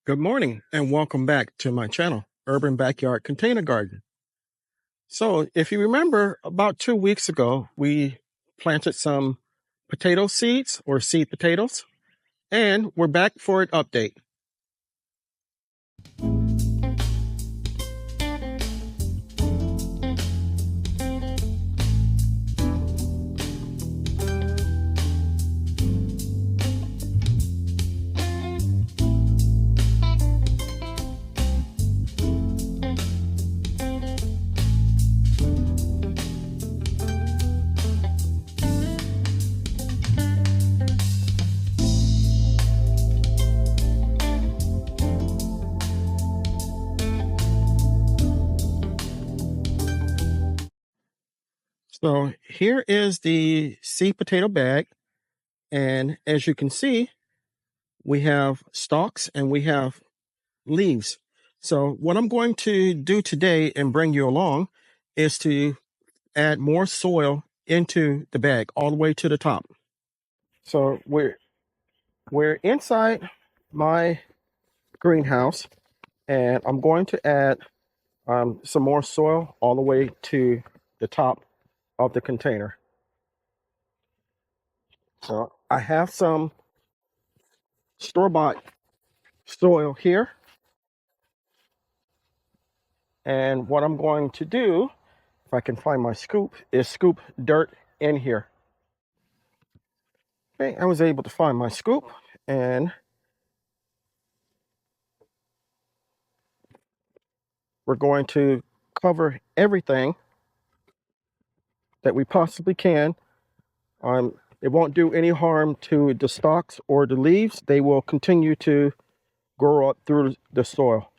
Good morning and welcome back to my channel, Urban Backyard Container Garden. So if you remember, about 2 weeks ago, we planted some potato seeds or seed potatoes, and we're back for an update. So here is the seed potato bag, and as you can see, we have stalks and we have leaves. So what I'm going to do today and bring you along is to add more soil into the bag all the way to the top. So we're inside my greenhouse, and I'm going to add some more soil all the way to the top of the container. So I have some store-bought soil here, and what I'm going to do, if I can find my scoop, is scoop dirt in here. Okay, I was able to find my scoop, and we're going to cover everything that we possibly can. It won't do any harm to the stalks or the leaves. They will continue to grow up through the soil.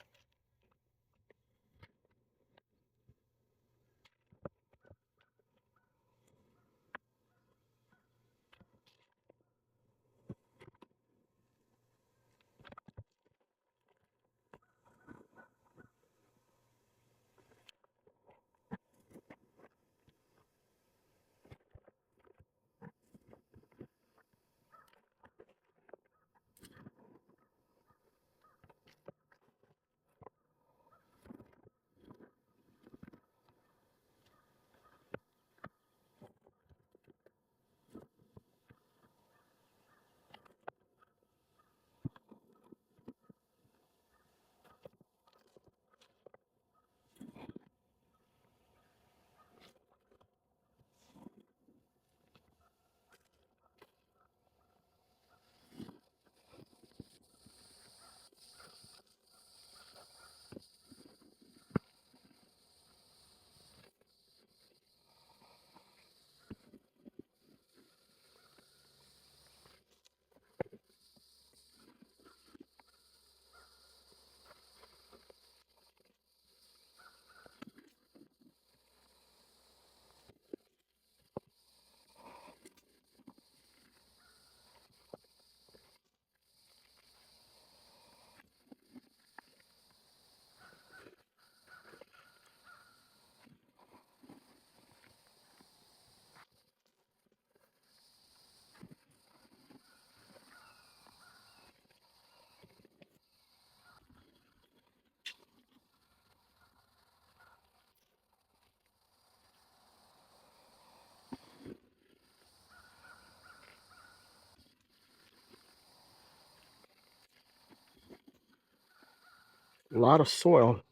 A lot of soil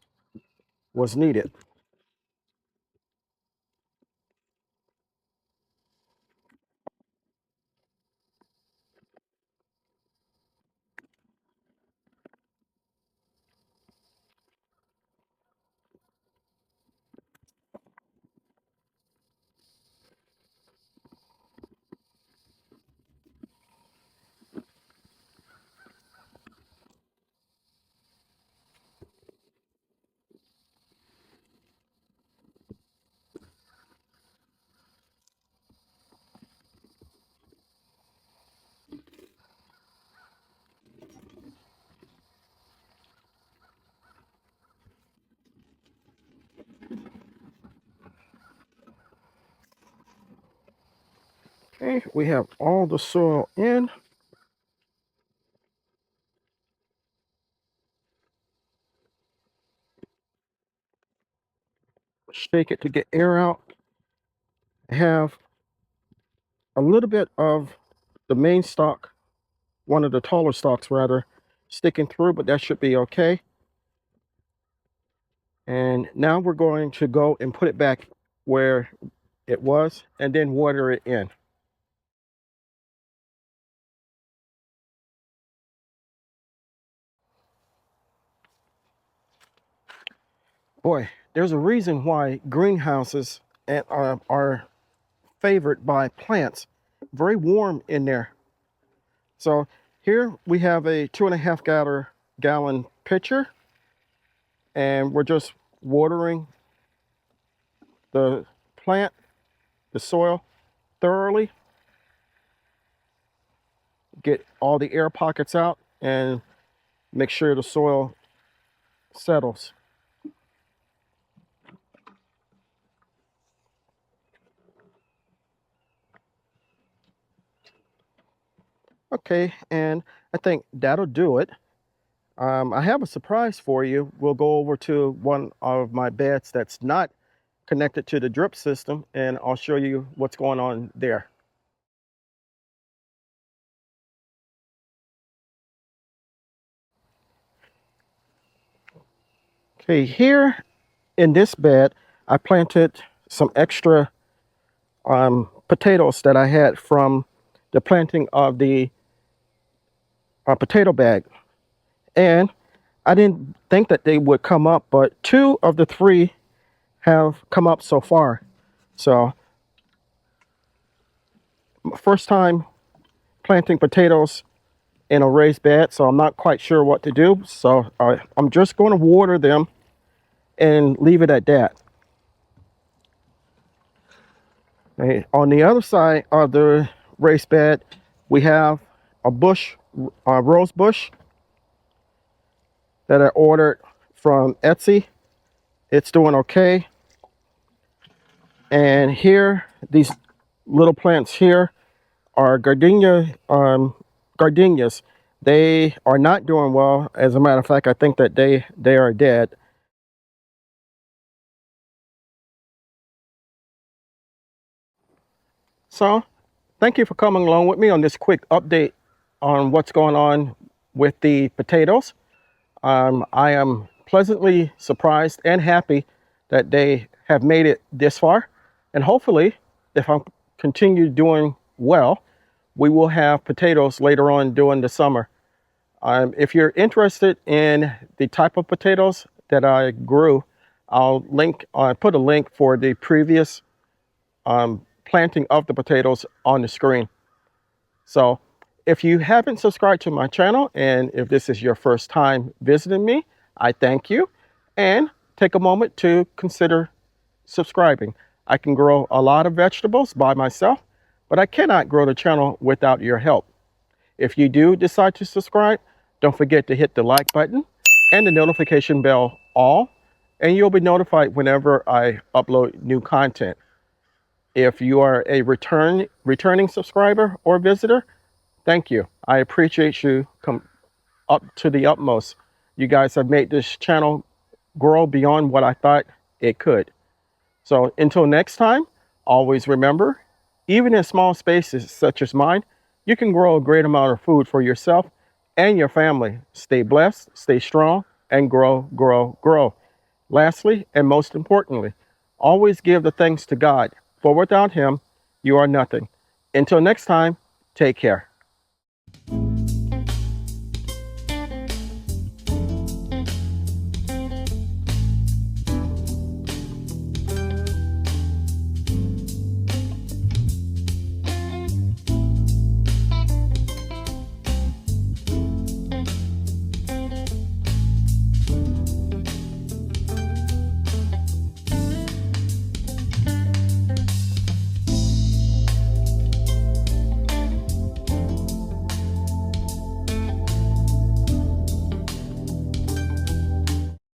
was needed. Okay, we have all the soil in. shake it to get air out. I have a little bit of the main stalk, one of the taller stalks rather, sticking through, but that should be okay. And now we're going to go and put it back where it was and then water it in. Boy, there's a reason why greenhouses are favored by plants. Very warm in there. So here we have a 2.5 gallon pitcher, and we're just watering the plant, the soil thoroughly, get all the air pockets out, and make sure the soil settles. Okay, and I think that'll do it. I have a surprise for you. We'll go over to one of my beds that's not connected to the drip system, and I'll show you what's going on there. Okay, here in this bed, I planted some extra potatoes that I had from the planting of the potato bag. And I didn't think that they would come up, but 2 of the 3 have come up so far. So, first time planting potatoes in a raised bed, so I'm not quite sure what to do. So I'm just going to water them and leave it at that. Okay. On the other side of the raised bed, we have a bush, a rose bush that I ordered from Etsy. It's doing okay. And here, these little plants here are gardenias. They are not doing well. As a matter of fact, I think that they are dead. So, thank you for coming along with me on this quick update on what's going on with the potatoes. I am pleasantly surprised and happy that they have made it this far. And hopefully, if I continue doing well, we will have potatoes later on during the summer. If you're interested in the type of potatoes that I grew, I'll put a link for the previous planting of the potatoes on the screen. So if you haven't subscribed to my channel, and if this is your first time visiting me, I thank you, and take a moment to consider subscribing. I can grow a lot of vegetables by myself, but I cannot grow the channel without your help. If you do decide to subscribe, don't forget to hit the like button and the notification bell all, and you'll be notified whenever I upload new content. If you are a returning subscriber or visitor, thank you. I appreciate you come up to the utmost. You guys have made this channel grow beyond what I thought it could. So until next time, always remember, even in small spaces such as mine, you can grow a great amount of food for yourself and your family. Stay blessed, stay strong, and grow, grow, grow. Lastly, and most importantly, always give the thanks to God, for without Him, you are nothing. Until next time, take care.